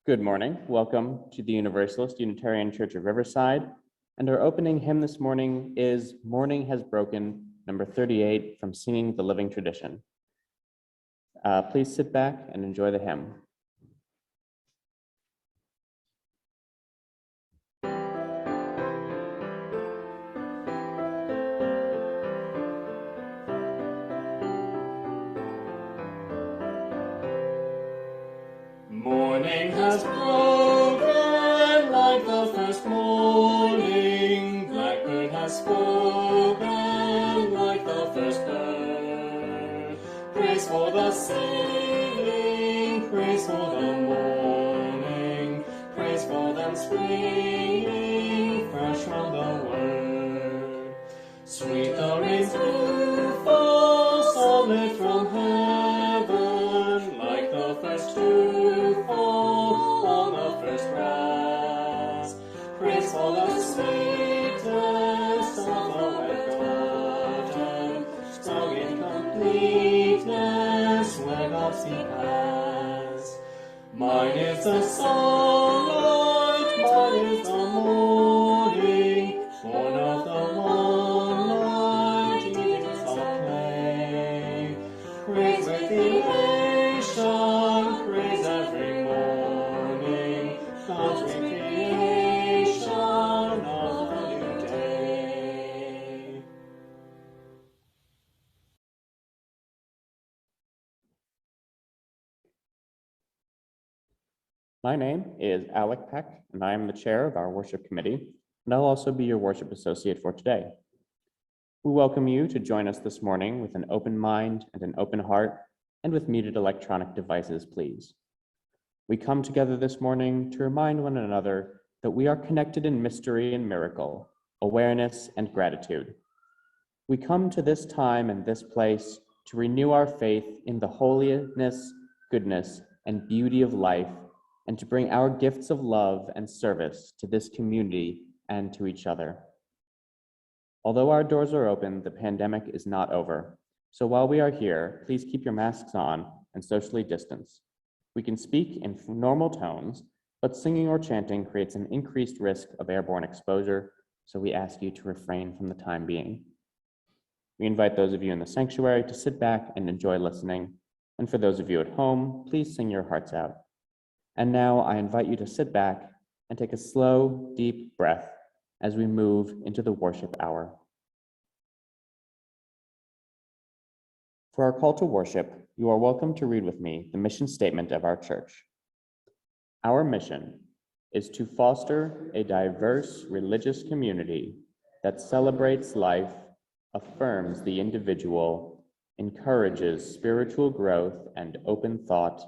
Good morning. Welcome to the Universalist Unitarian Church of Riverside. And our opening hymn this morning is Morning Has Broken, number 38, from Singing the Living Tradition. Please sit back and enjoy the hymn. Morning has broken like the first morning, blackbird has spoken like the first bird. Praise for the singing, praise for the morning, praise for them springing fresh from the word. Sweet the rains do fall, solid from heaven, like the first dew fall on the first grass. Praise for the sweetness of the wet garden, sung in completeness where God's sea pass. Mine is the sunlight, mine is the morning, born of the one light, evening's soft play. Praise with elation, praise every morning, God's recreation of the new day. My name is Alec Peck, and I am the chair of our worship committee, and I'll also be your worship associate for today. We welcome you to join us this morning with an open mind and an open heart, and with muted electronic devices, please. We come together this morning to remind one another that we are connected in mystery and miracle, awareness and gratitude. We come to this time and this place to renew our faith in the holiness, goodness, and beauty of life, and to bring our gifts of love and service to this community and to each other. Although our doors are open, the pandemic is not over. So while we are here, please keep your masks on and socially distance. We can speak in normal tones, but singing or chanting creates an increased risk of airborne exposure, so we ask you to refrain from the time being. We invite those of you in the sanctuary to sit back and enjoy listening, and for those of you at home, please sing your hearts out. And now I invite you to sit back and take a slow, deep breath as we move into the worship hour. For our call to worship, you are welcome to read with me the mission statement of our church. Our mission is to foster a diverse religious community that celebrates life, affirms the individual, encourages spiritual growth and open thought,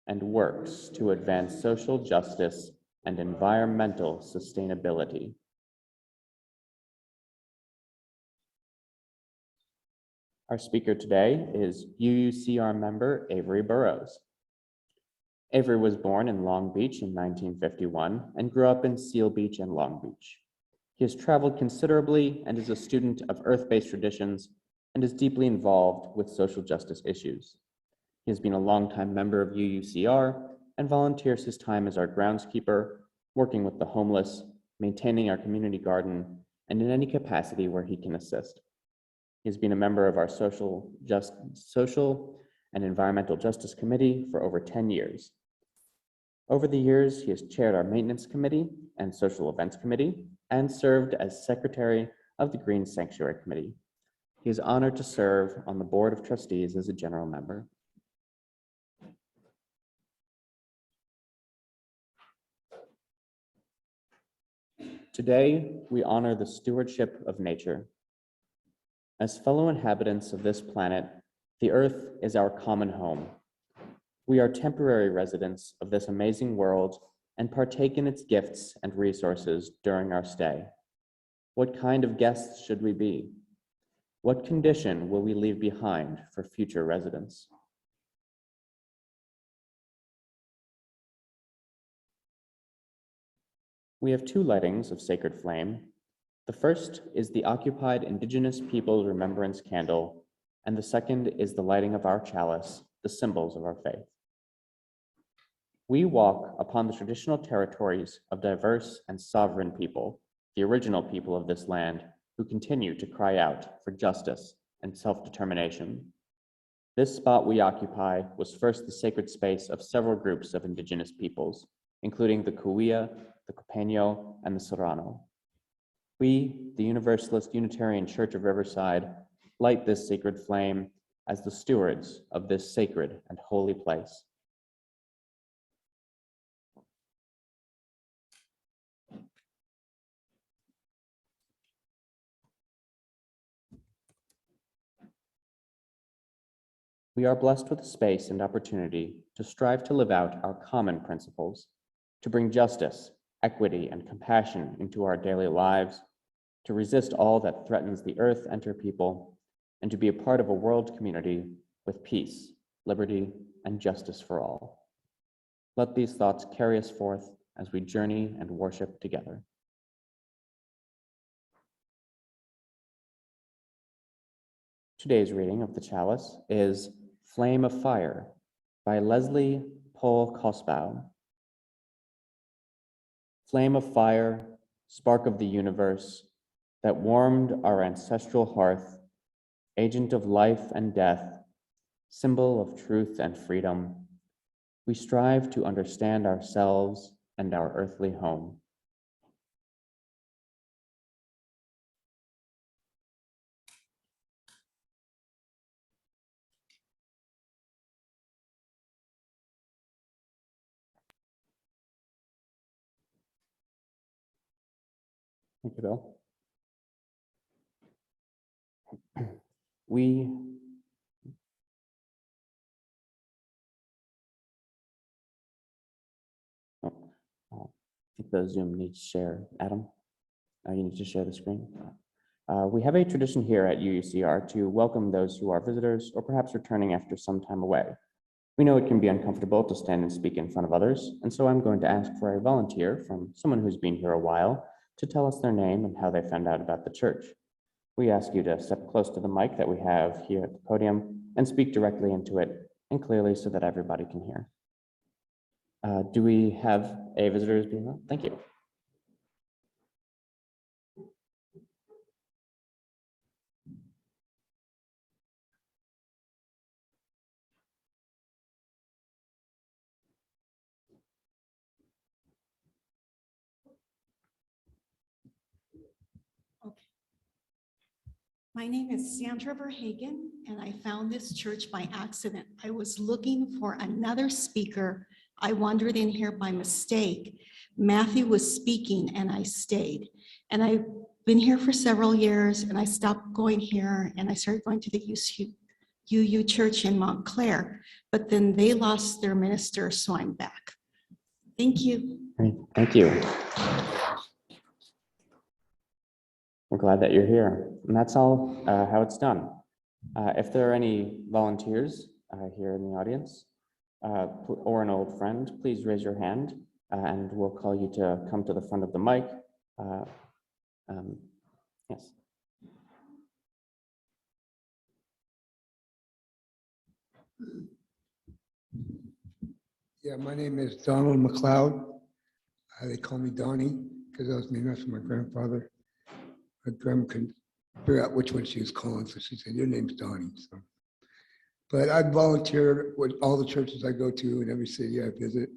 and works to advance social justice and environmental sustainability. Our speaker today is UUCR member Avery Burrows. Avery was born in Long Beach in 1951 and grew up in Seal Beach and Long Beach. He has traveled considerably and is a student of earth-based traditions and is deeply involved with social justice issues. He has been a longtime member of UUCR and volunteers his time as our groundskeeper, working with the homeless, maintaining our community garden, and in any capacity where he can assist. He has been a member of our social and environmental justice committee for over 10 years. Over the years, he has chaired our maintenance committee and social events committee and served as secretary of the Green Sanctuary Committee. He is honored to serve on the board of trustees as a general member. Today, we honor the stewardship of nature. As fellow inhabitants of this planet, the Earth is our common home. We are temporary residents of this amazing world and partake in its gifts and resources during our stay. What kind of guests should we be? What condition will we leave behind for future residents? We have two lightings of sacred flame. The first is the occupied Indigenous Peoples Remembrance Candle, and the second is the lighting of our chalice, the symbols of our faith. We walk upon the traditional territories of diverse and sovereign people, the original people of this land, who continue to cry out for justice and self-determination. This spot we occupy was first the sacred space of several groups of indigenous peoples, including the Kuya, the Copeño, and the Serrano. We, the Universalist Unitarian Church of Riverside, light this sacred flame as the stewards of this sacred and holy place. We are blessed with a space and opportunity to strive to live out our common principles, to bring justice, equity, and compassion into our daily lives, to resist all that threatens the earth and her people, and to be a part of a world community with peace, liberty, and justice for all. Let these thoughts carry us forth as we journey and worship together. Today's reading of the chalice is Flame of Fire by Leslie Pohl Kosbau. Flame of fire, spark of the universe, that warmed our ancestral hearth, agent of life and death, symbol of truth and freedom, we strive to understand ourselves and our earthly home. Thank you, Bill. I think the Zoom needs to share. Adam, you need to share the screen. We have a tradition here at UUCR to welcome those who are visitors or perhaps returning after some time away. We know it can be uncomfortable to stand and speak in front of others, and so I'm going to ask for a volunteer from someone who's been here a while to tell us their name and how they found out about the church. We ask you to step close to the mic that we have here at the podium and speak directly into it and clearly so that everybody can hear. Do we have a visitor being on? Thank you. My name is Sandra Verhagen, and I found this church by accident. I was looking for another speaker. I wandered in here by mistake. Matthew was speaking and I stayed. And I've been here for several years, and I stopped going here and I started going to the UU Church in Montclair, but then they lost their minister, so I'm back. Thank you. Great, thank you. We're glad that you're here. And that's all how it's done. If there are any volunteers here in the audience or an old friend, please raise your hand and we'll call you to come to the front of the mic. Yes. Yeah, my name is Donald Macleod. They call me Donnie because that was named after my grandfather. My grandma couldn't figure out which one she was calling, so she said, "Your name's Donnie." So, but I volunteer with all the churches I go to in every city I visit.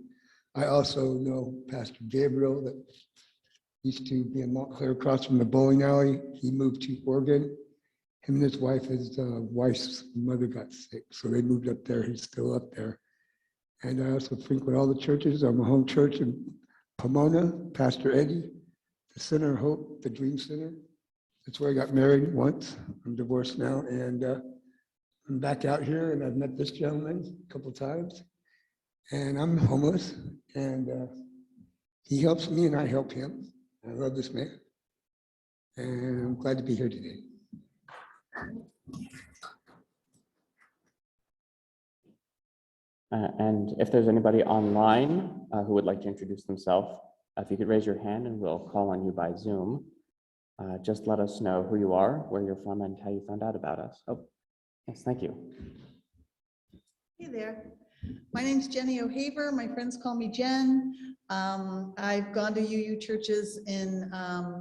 I also know Pastor Gabriel that used to be in Montclair across from the bowling alley. He moved to Oregon. Him and his wife's mother got sick, so they moved up there. He's still up there. And I also frequent all the churches. I'm a home church in Pomona, Pastor Eddie, the Center of Hope, the Dream Center. That's where I got married once. I'm divorced now, and I'm back out here, and I've met this gentleman a couple of times, and I'm homeless, and he helps me, and I help him. I love this man, and I'm glad to be here today. And if there's anybody online who would like to introduce themselves, if you could raise your hand and we'll call on you by Zoom. Just let us know who you are, where you're from, and how you found out about us. Oh, yes, thank you. Hey there. My name's Jenny O'Haver. My friends call me Jen. I've gone to UU churches in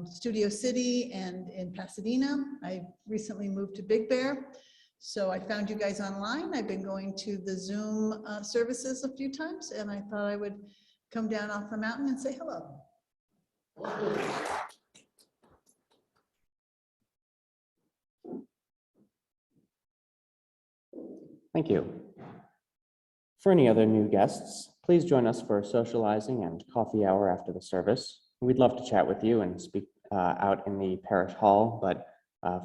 Studio City and in Pasadena. I recently moved to Big Bear. So I found you guys online. I've been going to the Zoom services a few times, and I thought I would come down off the mountain and say hello. Thank you. For any other new guests, please join us for socializing and coffee hour after the service. We'd love to chat with you and speak out in the parish hall, but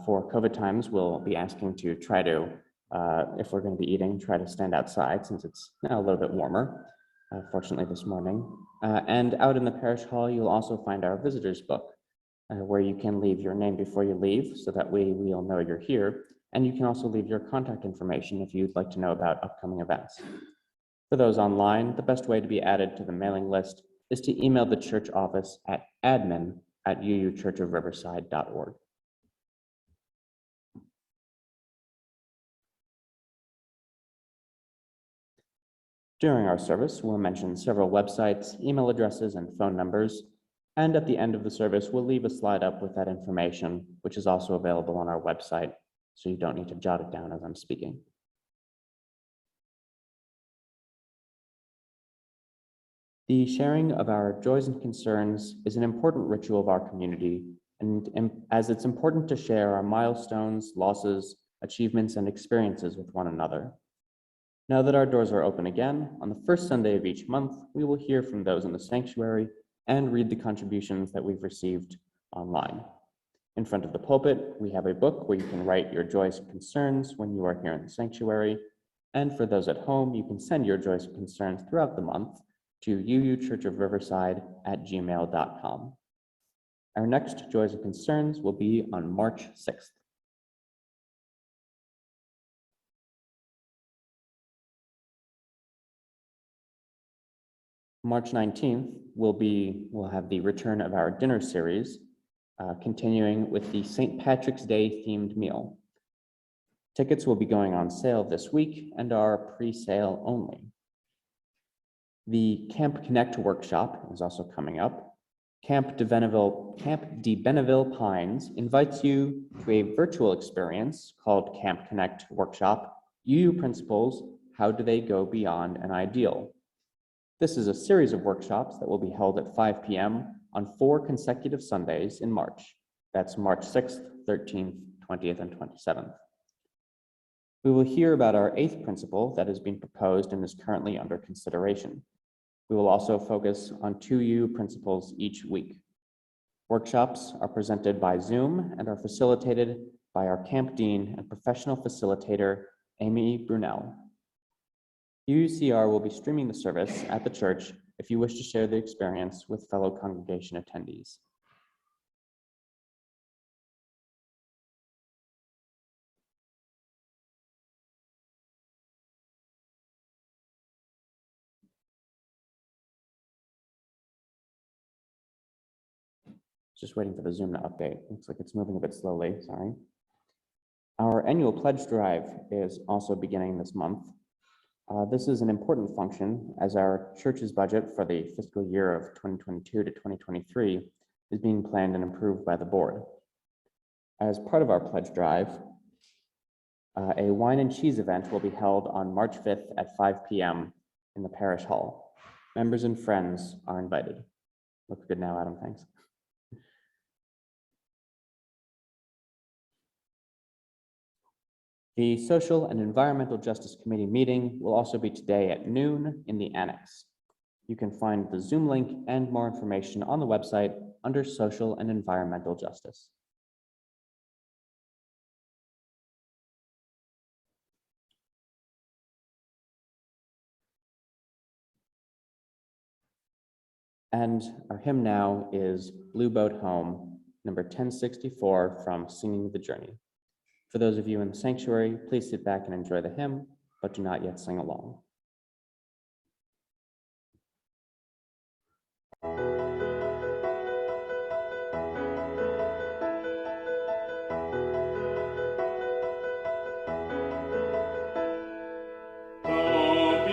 for COVID times, we'll be asking to try to, if we're going to be eating, try to stand outside since it's now a little bit warmer, fortunately this morning. And out in the parish hall, you'll also find our visitors book, where you can leave your name before you leave so that we'll know you're here. And you can also leave your contact information if you'd like to know about upcoming events. For those online, the best way to be added to the mailing list is to email the church office at admin@uuchurchofriverside.org. During our service, we'll mention several websites, email addresses, and phone numbers. And at the end of the service, we'll leave a slide up with that information, which is also available on our website, so you don't need to jot it down as I'm speaking. The sharing of our joys and concerns is an important ritual of our community, and as it's important to share our milestones, losses, achievements, and experiences with one another. Now that our doors are open again, on the first Sunday of each month, we will hear from those in the sanctuary and read the contributions that we've received online. In front of the pulpit, we have a book where you can write your joys and concerns when you are here in the sanctuary. And for those at home, you can send your joys and concerns throughout the month to uuchurchofriverside@gmail.com. Our next Joys and Concerns will be on March 6th. March 19th we'll have the return of our dinner series, continuing with the St. Patrick's Day themed meal. Tickets will be going on sale this week and are pre-sale only. The Camp Connect workshop is also coming up. Camp de Benneville Pines invites you to a virtual experience called Camp Connect Workshop, UU Principles, How Do They Go Beyond an Ideal? This is a series of workshops that will be held at 5 p.m. on 4 consecutive Sundays in March. That's March 6th, 13th, 20th, and 27th. We will hear about our 8th principle that has been proposed and is currently under consideration. We will also focus on 2 UU principles each week. Workshops are presented by Zoom and are facilitated by our camp dean and professional facilitator, Amy Brunel. UUCR will be streaming the service at the church if you wish to share the experience with fellow congregation attendees. Just waiting for the Zoom to update. Looks like it's moving a bit slowly, sorry. Our annual pledge drive is also beginning this month. This is an important function as our church's budget for the fiscal year of 2022 to 2023 is being planned and approved by the board. As part of our pledge drive, a wine and cheese event will be held on March 5th at 5 p.m. in the parish hall. Members and friends are invited. Looks good now, Adam, thanks. The Social and Environmental Justice Committee meeting will also be today at noon in the annex. You can find the Zoom link and more information on the website under Social and Environmental Justice. And our hymn now is Blue Boat Home, number 1064 from Singing the Journey. For those of you in the sanctuary, please sit back and enjoy the hymn, but do not yet sing along. Oh,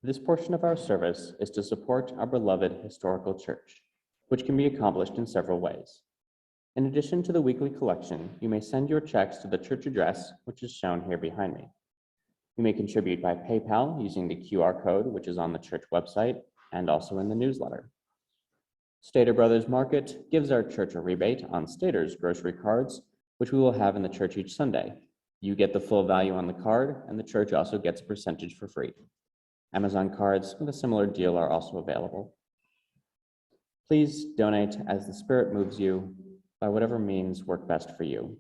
This portion of our service is to support our beloved historical church, which can be accomplished in several ways. In addition to the weekly collection, you may send your checks to the church address, which is shown here behind me. You may contribute by PayPal using the QR code, which is on the church website and also in the newsletter. Stater Brothers Market gives our church a rebate on Stater's grocery cards, which we will have in the church each Sunday. You get the full value on the card, and the church also gets a percentage for free. Amazon cards with a similar deal are also available. Please donate as the Spirit moves you by whatever means work best for you.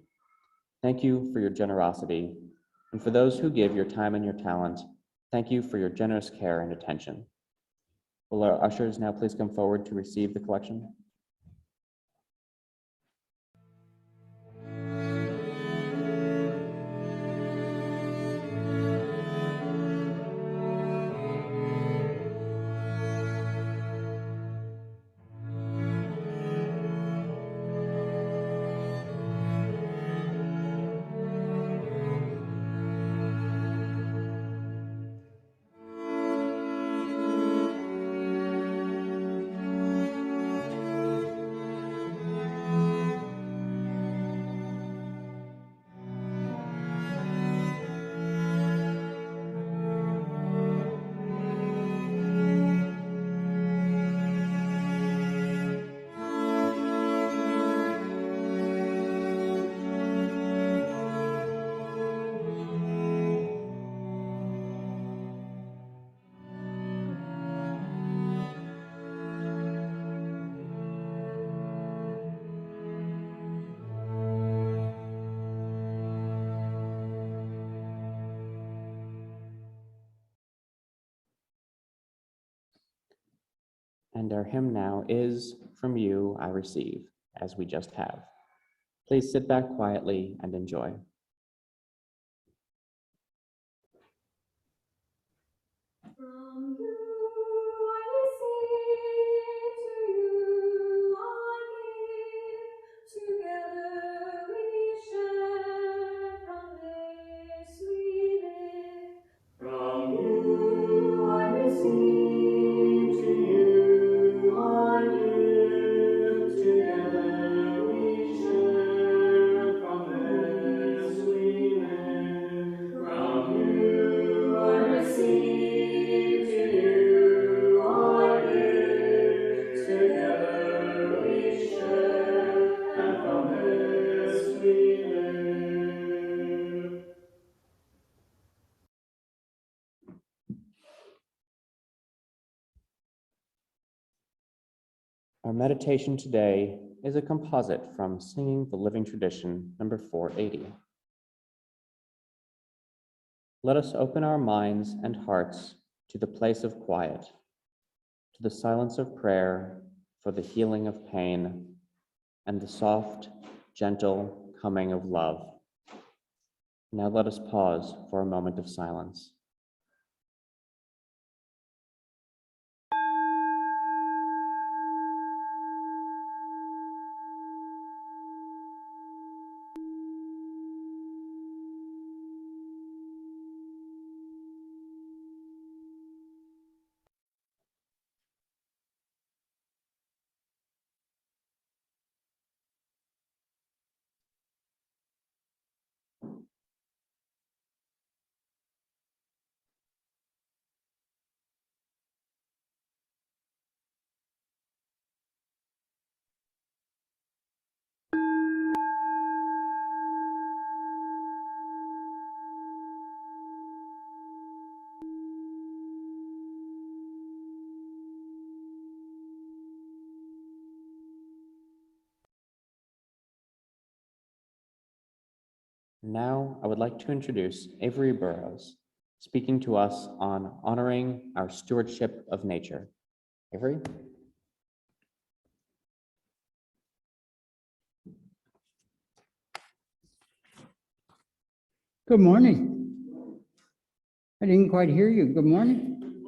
Thank you for your generosity, and for those who give your time and your talent, thank you for your generous care and attention. Will our ushers now please come forward to receive the collection? And our hymn now is From You I Receive, as we just have. Please sit back quietly and enjoy. From you I receive, to you I give, together we share, from this we live. From you I receive, to you I give, together we share, from this we live. From you I receive, to you I give, together we share, and from this we live. Our meditation today is a composite from Singing the Living Tradition, number 480. Let us open our minds and hearts to the place of quiet, to the silence of prayer for the healing of pain, and the soft, gentle coming of love. Now let us pause for a moment of silence. Now, I would like to introduce Avery Burrows, speaking to us on honoring our stewardship of nature. Avery? Good morning. I didn't quite hear you. Good morning.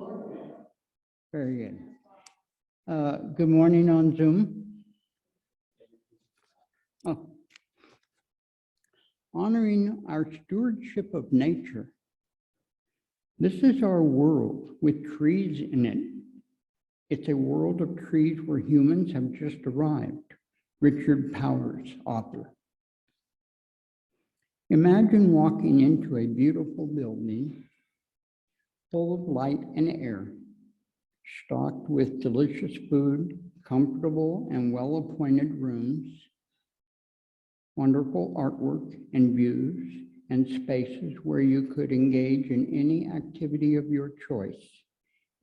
Very good. Good morning on Zoom. Oh. Honoring our stewardship of nature This is our world with trees in it. It's a world of trees where humans have just arrived. Richard Powers, author. Imagine walking into a beautiful building full of light and air, stocked with delicious food, comfortable and well-appointed rooms, wonderful artwork and views, and spaces where you could engage in any activity of your choice.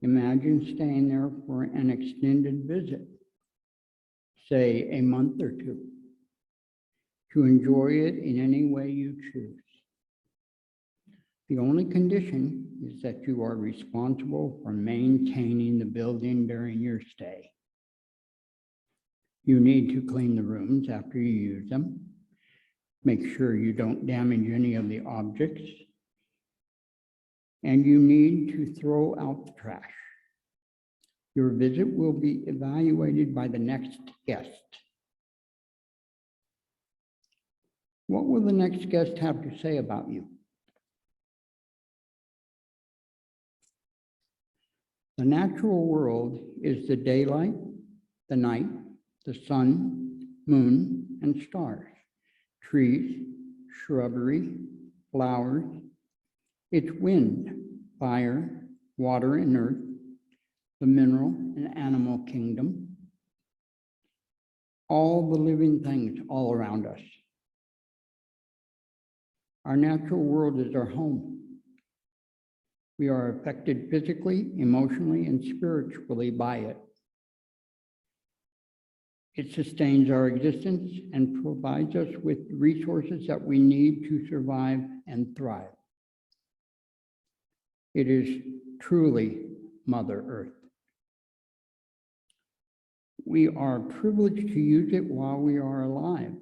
Imagine staying there for an extended visit, say a month or two, to enjoy it in any way you choose. The only condition is that you are responsible for maintaining the building during your stay. You need to clean the rooms after you use them. Make sure you don't damage any of the objects. And you need to throw out the trash. Your visit will be evaluated by the next guest. What will the next guest have to say about you? The natural world is the daylight, the night, the sun, moon, and stars, trees, shrubbery, flowers. It's wind, fire, water, and earth, the mineral and animal kingdom, all the living things all around us. Our natural world is our home. We are affected physically, emotionally, and spiritually by it. It sustains our existence and provides us with the resources that we need to survive and thrive. It is truly Mother Earth. We are privileged to use it while we are alive.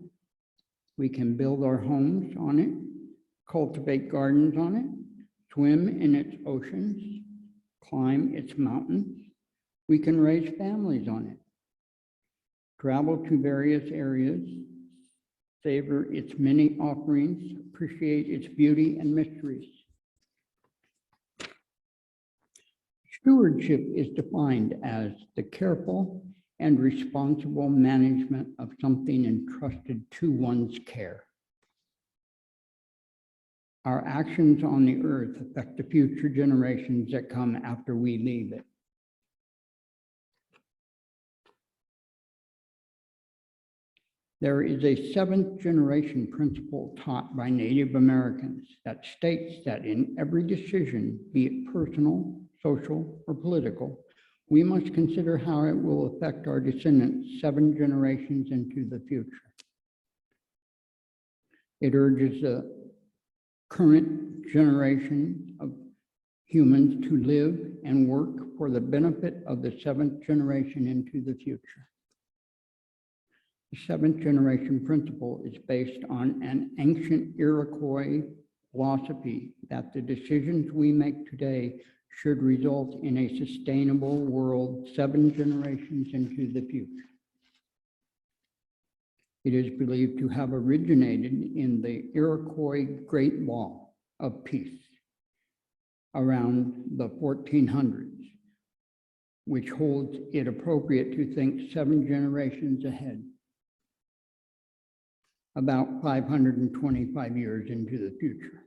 We can build our homes on it, cultivate gardens on it, swim in its oceans, climb its mountains. We can raise families on it, travel to various areas, savor its many offerings, appreciate its beauty and mysteries. Stewardship is defined as the careful and responsible management of something entrusted to one's care. Our actions on the earth affect the future generations that come after we leave it. There is a seventh generation principle taught by Native Americans that states that in every decision, be it personal, social, or political, we must consider how it will affect our descendants 7 generations into the future. It urges the current generation of humans to live and work for the benefit of the 7th generation into the future. The 7th generation principle is based on an ancient Iroquois philosophy that the decisions we make today should result in a sustainable world 7 generations into the future. It is believed to have originated in the Iroquois Great Law of Peace around the 1400s, which holds it appropriate to think 7 generations ahead, about 525 years into the future,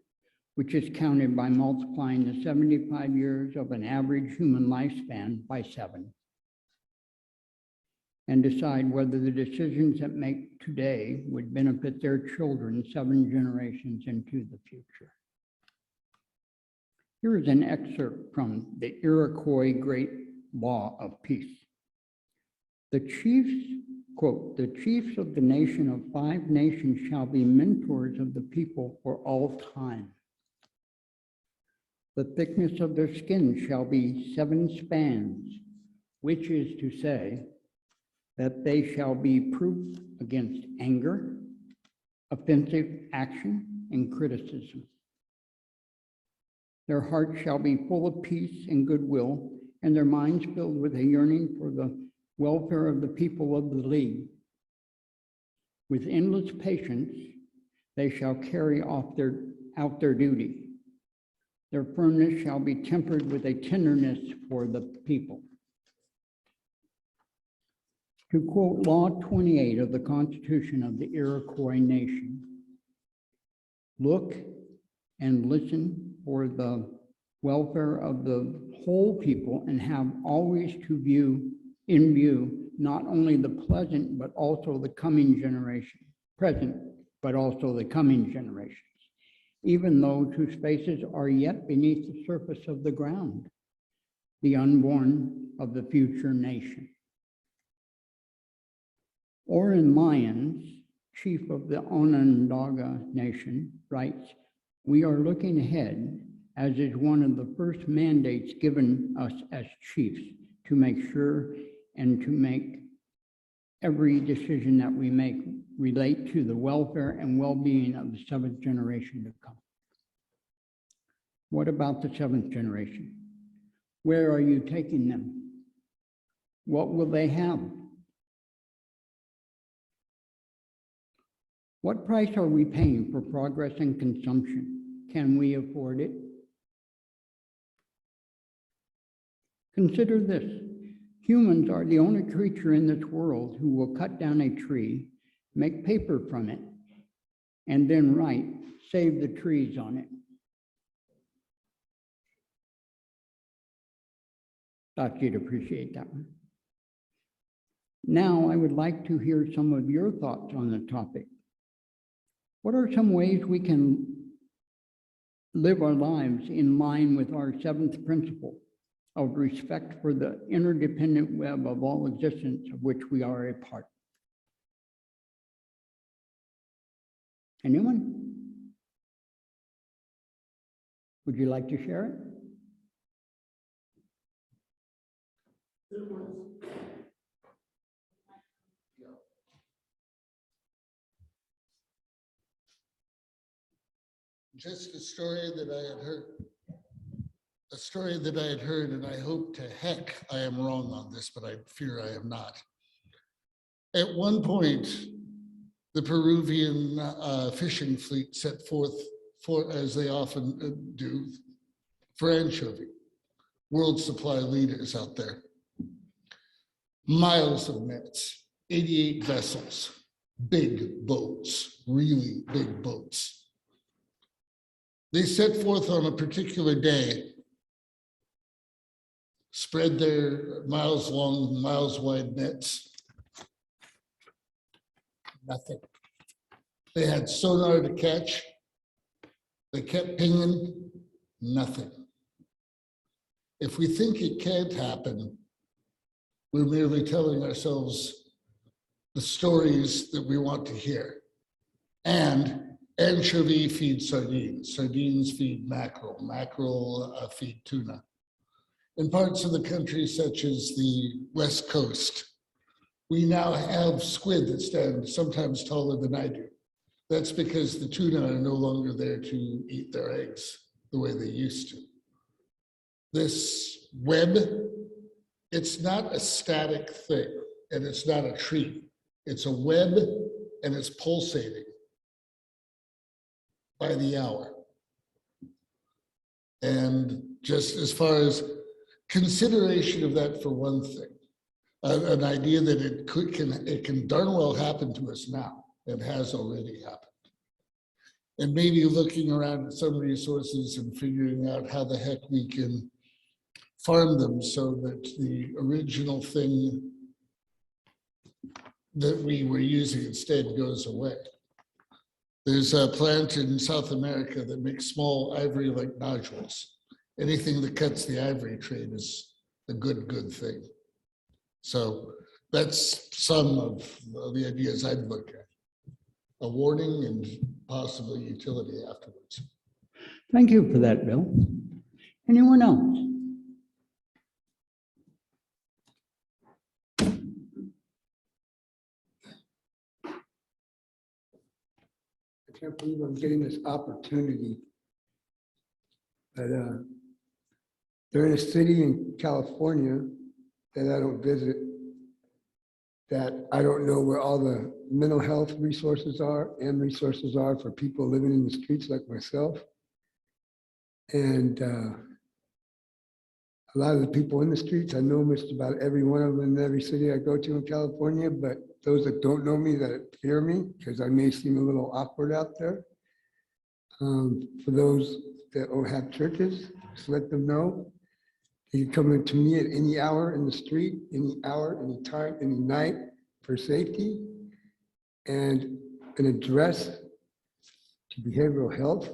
which is counted by multiplying the 75 years of an average human lifespan by 7. And decide whether the decisions that make today would benefit their children 7 generations into the future. Here is an excerpt from the Iroquois Great Law of Peace. The chiefs, quote, "The chiefs of the nation of 5 nations shall be mentors of the people for all time. The thickness of their skin shall be 7 spans, which is to say, that they shall be proof against anger, offensive action, and criticism. Their hearts shall be full of peace and goodwill, and their minds filled with a yearning for the welfare of the people of the league. With endless patience, they shall carry out their duty. Their firmness shall be tempered with a tenderness for the people. To quote Law 28 of the Constitution of the Iroquois Nation, look and listen for the welfare of the whole people and have always to view in view not only the present but also the coming generation, present but also the coming generations, even those whose faces are yet beneath the surface of the ground, the unborn of the future nation. Oren Lyons, chief of the Onondaga Nation, writes, "We are looking ahead, as is one of the first mandates given us as chiefs, to make sure and to make every decision that we make relate to the welfare and well-being of the seventh generation to come." What about the seventh generation? Where are you taking them? What will they have? What price are we paying for progress and consumption? Can we afford it? Consider this. Humans are the only creature in this world who will cut down a tree, make paper from it, and then write, "Save the trees" on it. Thought you'd appreciate that one. Now, I would like to hear some of your thoughts on the topic. What are some ways we can live our lives in line with our seventh principle of respect for the interdependent web of all existence of which we are a part? Anyone? Would you like to share it? Just a story that I had heard, and I hope to heck I am wrong on this, but I fear I am not. At one point, the Peruvian fishing fleet set forth for, as they often do, for anchovy. World supply leaders out there. Miles of nets, 88 vessels, big boats, really big boats. They set forth on a particular day, spread their miles long, miles wide nets. Nothing. They had sonar to catch. They kept pinging, nothing. If we think it can't happen, we're merely telling ourselves the stories that we want to hear. And anchovy feeds sardines, sardines feed mackerel, mackerel feed tuna. In parts of the country, such as the West Coast, we now have squid that stand sometimes taller than I do. That's because the tuna are no longer there to eat their eggs the way they used to. This web, it's not a static thing, and it's not a tree. It's a web, and it's pulsating by the hour. And just as far as consideration of that for one thing, an idea that it can darn well happen to us now. It has already happened. And maybe looking around at some resources and figuring out how the heck we can farm them so that the original thing that we were using instead goes away. There's a plant in South America that makes small ivory-like nodules. Anything that cuts the ivory trade is a good thing. So that's some of the ideas I'd look at. A warning and possibly utility afterwards. Thank you for that, Bill. Anyone else? I can't believe I'm getting this opportunity. But they're in a city in California that I don't visit, that I don't know where all the mental health resources are and resources are for people living in the streets like myself. And a lot of the people in the streets, I know just about every one of them in every city I go to in California, but those that don't know me, that fear me, because I may seem a little awkward out there. For those that don't have churches, just let them know. You can come in to me at any hour in the street, any hour, any time, any night for safety and an address to behavioral health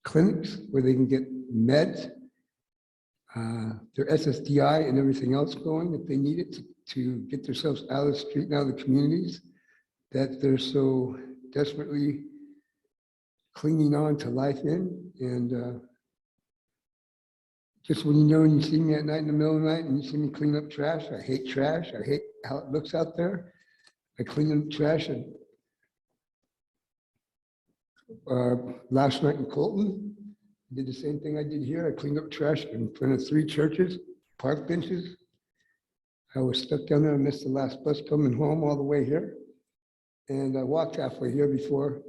clinics where they can get meds, their SSDI and everything else going if they need it to get themselves out of the street and out of the communities that they're so desperately clinging on to life in. And just when you know and you see me at night in the middle of the night and you see me clean up trash, I hate trash. I hate how it looks out there. I clean up trash. And last night in Colton, I did the same thing I did here. I cleaned up trash in front of 3 churches, park benches. I was stuck down there. I missed the last bus coming home all the way here. And I walked halfway here before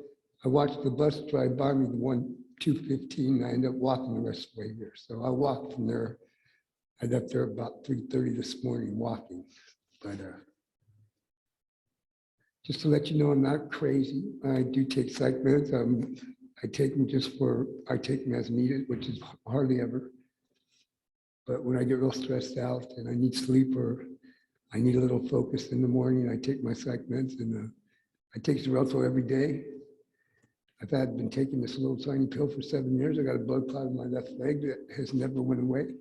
I watched the bus drive by me, the one 2:15. I ended up walking the rest of the way here. So I walked from there. I left there about 3:30 this morning walking. But just to let you know, I'm not crazy. I do take psych meds. I take them I take them as needed, which is hardly ever. But when I get real stressed out and I need sleep or I need a little focus in the morning, I take my psych meds, and I take Xarelto every day. I've been taking this little tiny pill for 7 years. I got a blood clot in my left leg that has never went away.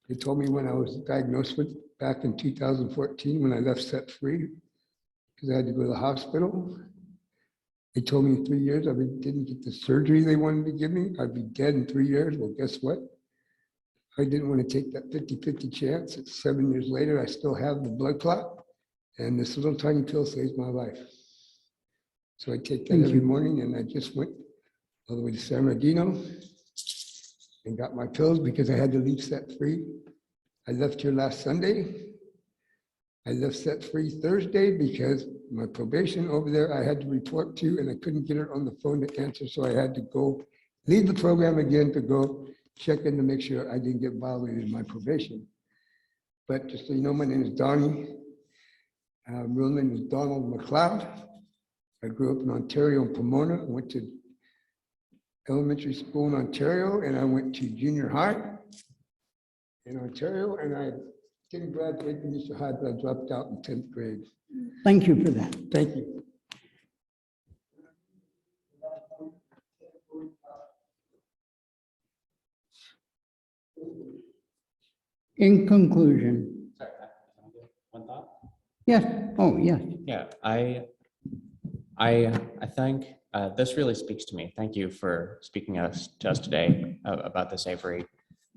They told me when I was diagnosed with back in 2014 when I left set free because I had to go to the hospital. They told me in 3 years I didn't get the surgery they wanted to give me, I'd be dead in 3 years. Well, guess what? I didn't want to take that 50-50 chance. It's 7 years later, I still have the blood clot, and this little tiny pill saves my life. So I take that every morning, and I just went all the way to San Bernardino and got my pills because I had to leave set free. I left here last Sunday. I left set free Thursday because my probation over there I had to report to, and I couldn't get her on the phone to answer, so I had to go leave the program again to go check in to make sure I didn't get violated in my probation. But just so you know, my name is Donnie. Real name is Donald Macleod. I grew up in Ontario in Pomona. I went to elementary school in Ontario, and I went to junior high in Ontario, and I didn't graduate from Easter High, but I dropped out in 10th grade. Thank you for that. Thank you. In conclusion, Sorry, one thought? yes, oh, yes. Yeah, I think this really speaks to me. Thank you for speaking to us today about this, Avery.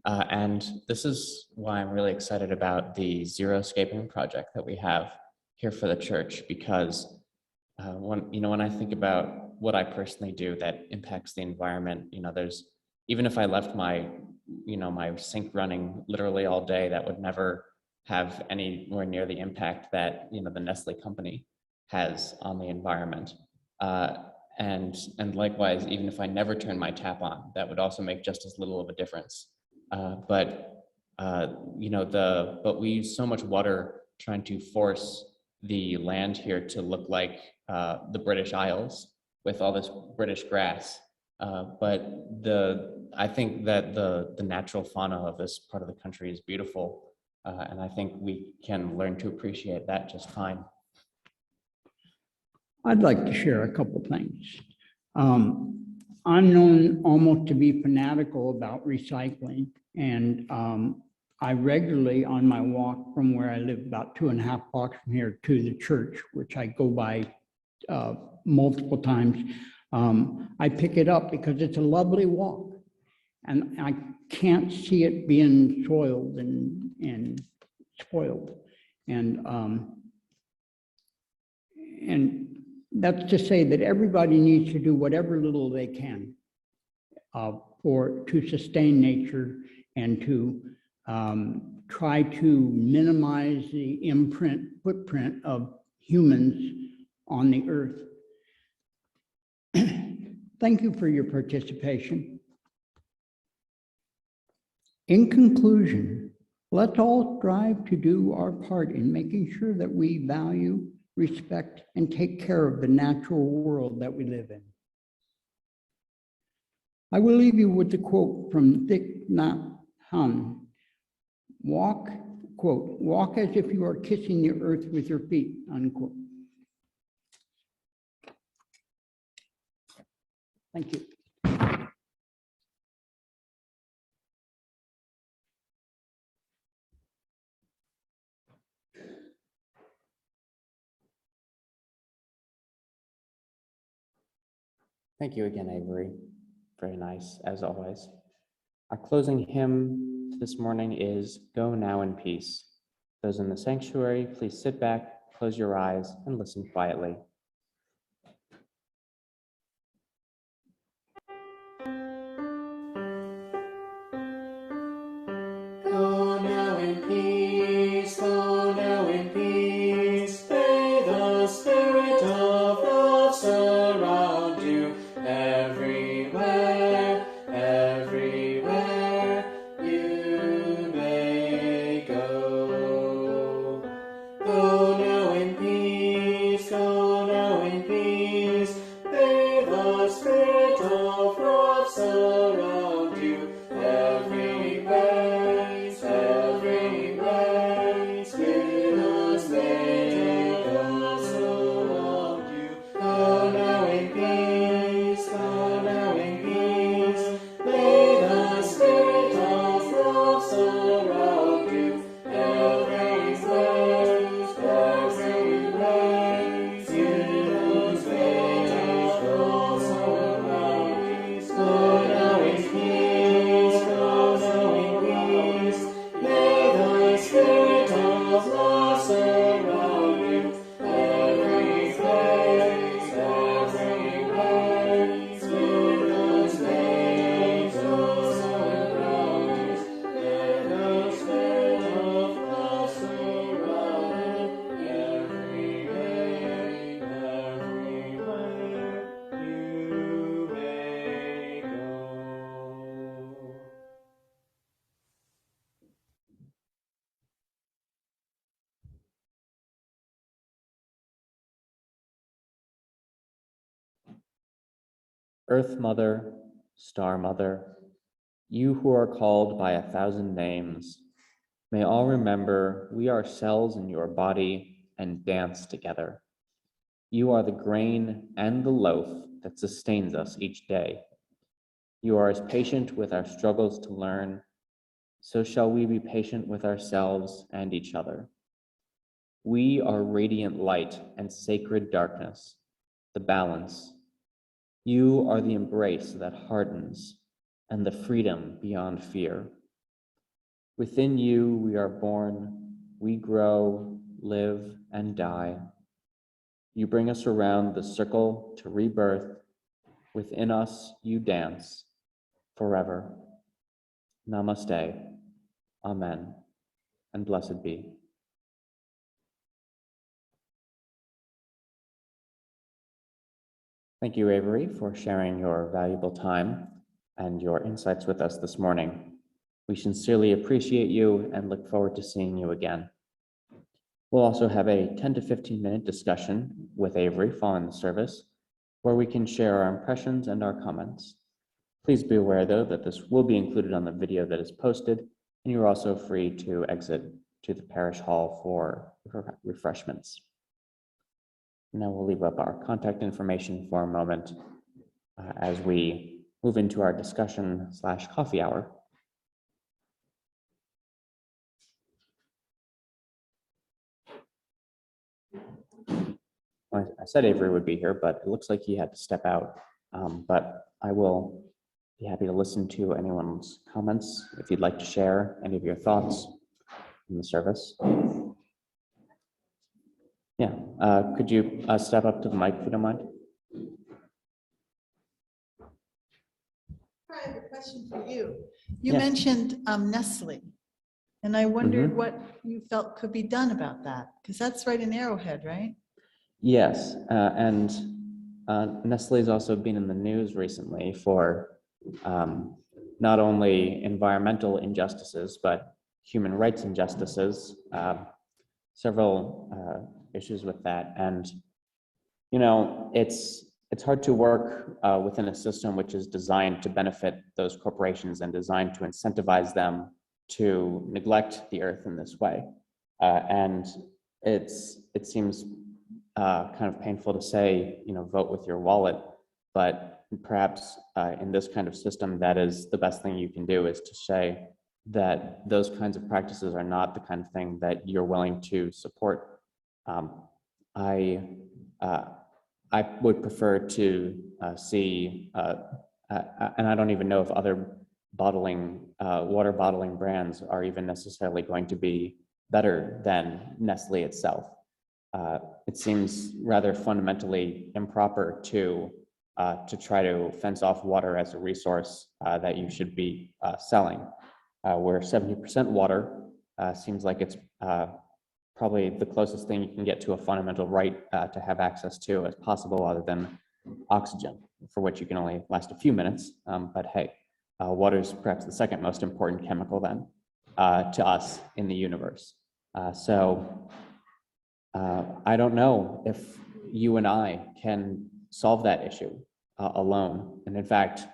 And this is why I'm really excited about the Zero-Scaping project that we have here for the church, because when I think about what I personally do that impacts the environment, even if I left my sink running literally all day, that would never have anywhere near the impact that the Nestle company has on the environment. And likewise, even if I never turn my tap on, that would also make just as little of a difference. But we use so much water trying to force the land here to look like the British Isles with all this British grass. But I think that the natural fauna of this part of the country is beautiful. And I think we can learn to appreciate that just fine. I'd like to share a couple things. I'm known almost to be fanatical about recycling, and I regularly, on my walk from where I live, about 2.5 blocks from here to the church, which I go by multiple times, I pick it up because it's a lovely walk, and I can't see it being soiled and spoiled, and that's to say that everybody needs to do whatever little they can to sustain nature and to try to minimize the footprint of humans on the earth. Thank you for your participation. In conclusion, let's all strive to do our part in making sure that we value, respect, and take care of the natural world that we live in. I will leave you with the quote from Thich Nhat Hanh. Walk as if you are kissing the earth with your feet, unquote. Thank you. Thank you again, Avery. Very nice, as always. Our closing hymn this morning is Go Now in Peace. Those in the sanctuary, please sit back, close your eyes, and listen quietly. Go now in peace, go now in peace. May the spirit of love surround you everywhere, everywhere you may go. Go now in peace, go now in peace. May the spirit of love surround you everywhere, everywhere. Spirit may go surround you. Go now in peace, go now in peace. May the spirit of love surround you everywhere, everywhere. Spirit may go surround you. Go now in peace, go now in peace. May the spirit of love surround you everywhere, everywhere. Spirit may go surround you. May the spirit of love surround you everywhere, everywhere you may go. Earth Mother, Star Mother, you who are called by 1,000 names, may all remember we are cells in your body and dance together. You are the grain and the loaf that sustains us each day. You are as patient with our struggles to learn, so shall we be patient with ourselves and each other. We are radiant light and sacred darkness, the balance. You are the embrace that hardens and the freedom beyond fear. Within you we are born, we grow, live, and die. You bring us around the circle to rebirth. Within us you dance forever. Namaste. Amen. And blessed be. Thank you, Avery, for sharing your valuable time and your insights with us this morning. We sincerely appreciate you and look forward to seeing you again. We'll also have a 10 to 15-minute discussion with Avery following the service, where we can share our impressions and our comments. Please be aware, though, that this will be included on the video that is posted, and you're also free to exit to the parish hall for refreshments. Now we'll leave up our contact information for a moment as we move into our discussion/coffee hour. I said Avery would be here, but it looks like he had to step out. But I will be happy to listen to anyone's comments if you'd like to share any of your thoughts in the service. Yeah, could you step up to the mic if you don't mind? I have a question for you. You Yes. mentioned Nestle, and I wondered what you felt could be done about that, because that's right in Arrowhead, right? Yes, and Nestle's also been in the news recently for not only environmental injustices, but human rights injustices, several issues with that. And, you know, it's hard to work within a system which is designed to benefit those corporations and designed to incentivize them to neglect the earth in this way. And it seems kind of painful to say, you know, vote with your wallet, but perhaps in this kind of system, that is the best thing you can do, is to say that those kinds of practices are not the kind of thing that you're willing to support. I would prefer to see, and I don't even know if other water bottling brands are even necessarily going to be better than Nestle itself. It seems rather fundamentally improper to try to fence off water as a resource that you should be selling, where 70% water seems like it's probably the closest thing you can get to a fundamental right to have access to as possible, other than oxygen, for which you can only last a few minutes. But hey, water is perhaps the second most important chemical then to us in the universe. So I don't know if you and I can solve that issue alone. And in fact,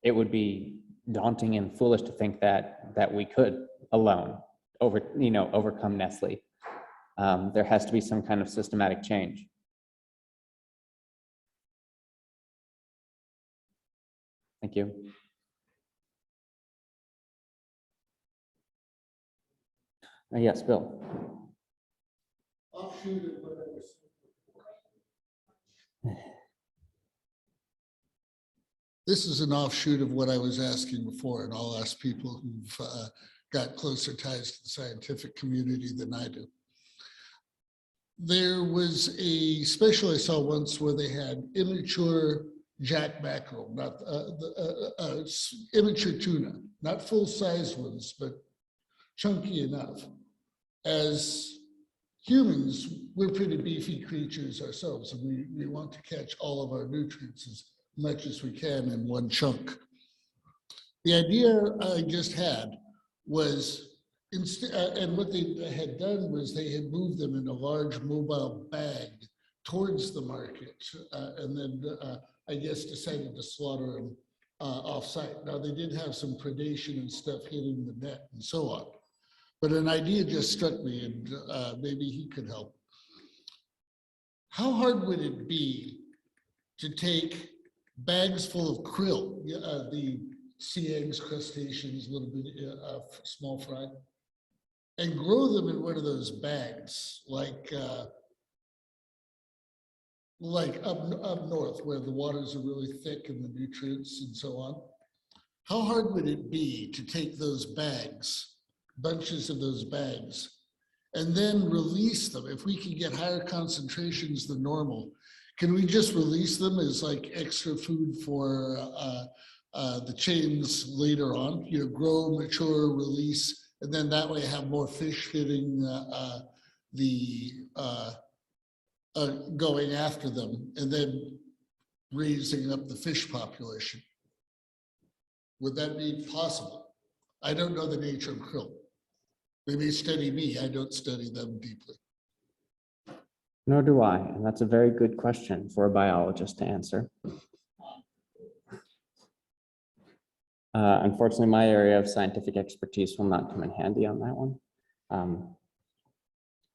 it would be daunting and foolish to think that we could alone overcome Nestle. There has to be some kind of systematic change. Thank you. Yes, Bill. Offshoot of what I was. This is an offshoot of what I was asking before, and I'll ask people who've got closer ties to the scientific community than I do. There was a special I saw once where they had immature jack mackerel, not immature tuna, not full-size ones, but chunky enough. As humans, we're pretty beefy creatures ourselves, and we want to catch all of our nutrients as much as we can in one chunk. The idea I just had was, and what they had done was they had moved them in a large mobile bag towards the market, and then I guess decided to slaughter them off-site. Now, they did have some predation and stuff hitting the net and so on. But an idea just struck me, and maybe he could help. How hard would it be to take bags full of krill, the sea eggs, crustaceans, a little bit small fry, and grow them in one of those bags, like up north where the waters are really thick and the nutrients and so on? How hard would it be to take those bags, bunches of those bags, and then release them? If we could get higher concentrations than normal, can we just release them as like extra food for the chains later on? You know, grow, mature, release, and then that way have more fish fitting going after them, and then raising up the fish population. Would that be possible? I don't know the nature of krill. They may study me, I don't study them deeply. Nor do I, and that's a very good question for a biologist to answer. Unfortunately, my area of scientific expertise will not come in handy on that one.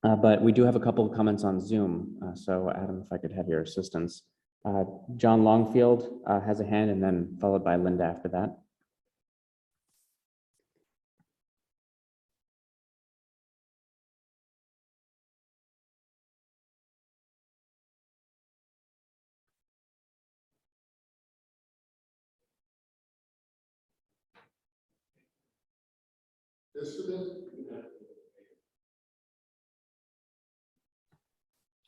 But we do have a couple of comments on Zoom. So Adam, if I could have your assistance. John Longfield has a hand, and then followed by Linda after that.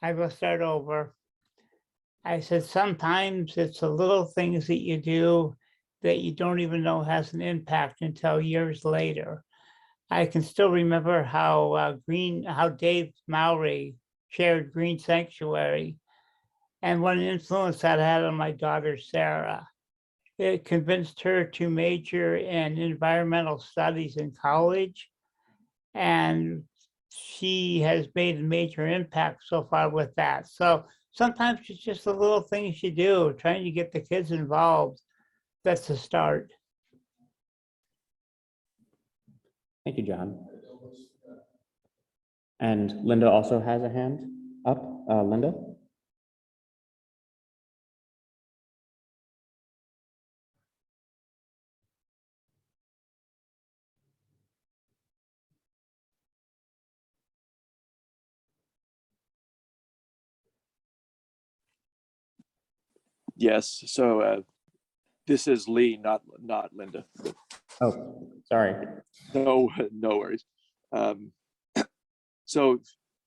I will start over. I said, sometimes it's the little things that you do that you don't even know has an impact until years later. I can still remember how Dave Mowry chaired Green Sanctuary. and what influence that had on my daughter, Sarah. It convinced her to major in environmental studies in college. And she has made a major impact so far with that. So sometimes it's just the little things you do, trying to get the kids involved. That's the start. Thank you, John. And Linda also has a hand up. Linda? Yes, so this is Lee, not Linda. Oh, sorry. No, no worries. So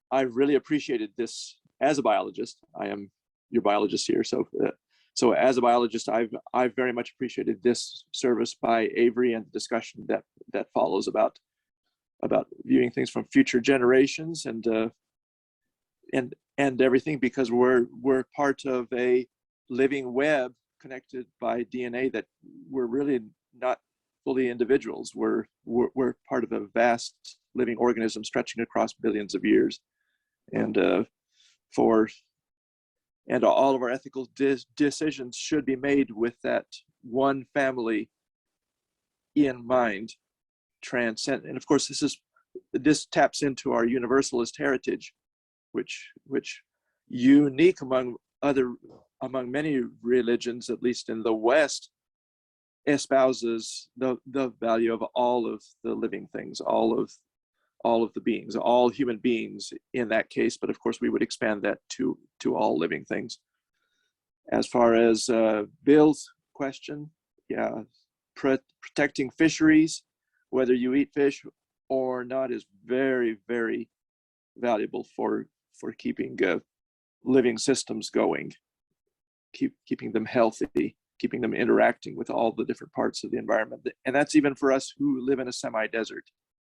I really appreciated this as a biologist. I am your biologist here, so as a biologist, I've very much appreciated this service by Avery and the discussion that follows about viewing things from future generations and everything, because we're part of a living web connected by DNA that we're really not fully individuals. We're part of a vast living organism stretching across billions of years, and all of our ethical decisions should be made with that one family in mind. Transcend, and of course, this taps into our universalist heritage, which unique among many religions, at least in the West, espouses the value of all of the living things, all of the beings, all human beings in that case. But of course, we would expand that to all living things. As far as Bill's question, yeah, protecting fisheries, whether you eat fish or not, is very, very valuable for keeping living systems going, keeping them healthy, keeping them interacting with all the different parts of the environment. And that's even for us who live in a semi-desert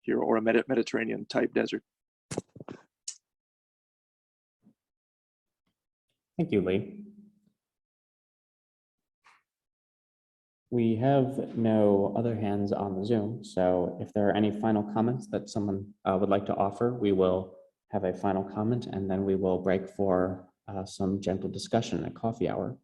here, or a Mediterranean type desert. Thank you, Lee. We have no other hands on the Zoom, so if there are any final comments that someone would like to offer, we will have a final comment, and then we will break for some gentle discussion at coffee hour.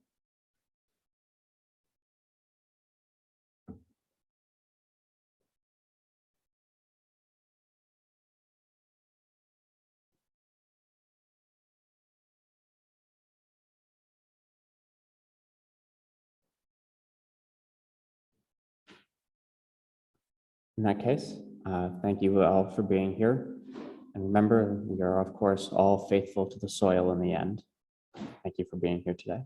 In that case, thank you all for being here. And remember, we are, of course, all faithful to the soil in the end. Thank you for being here today.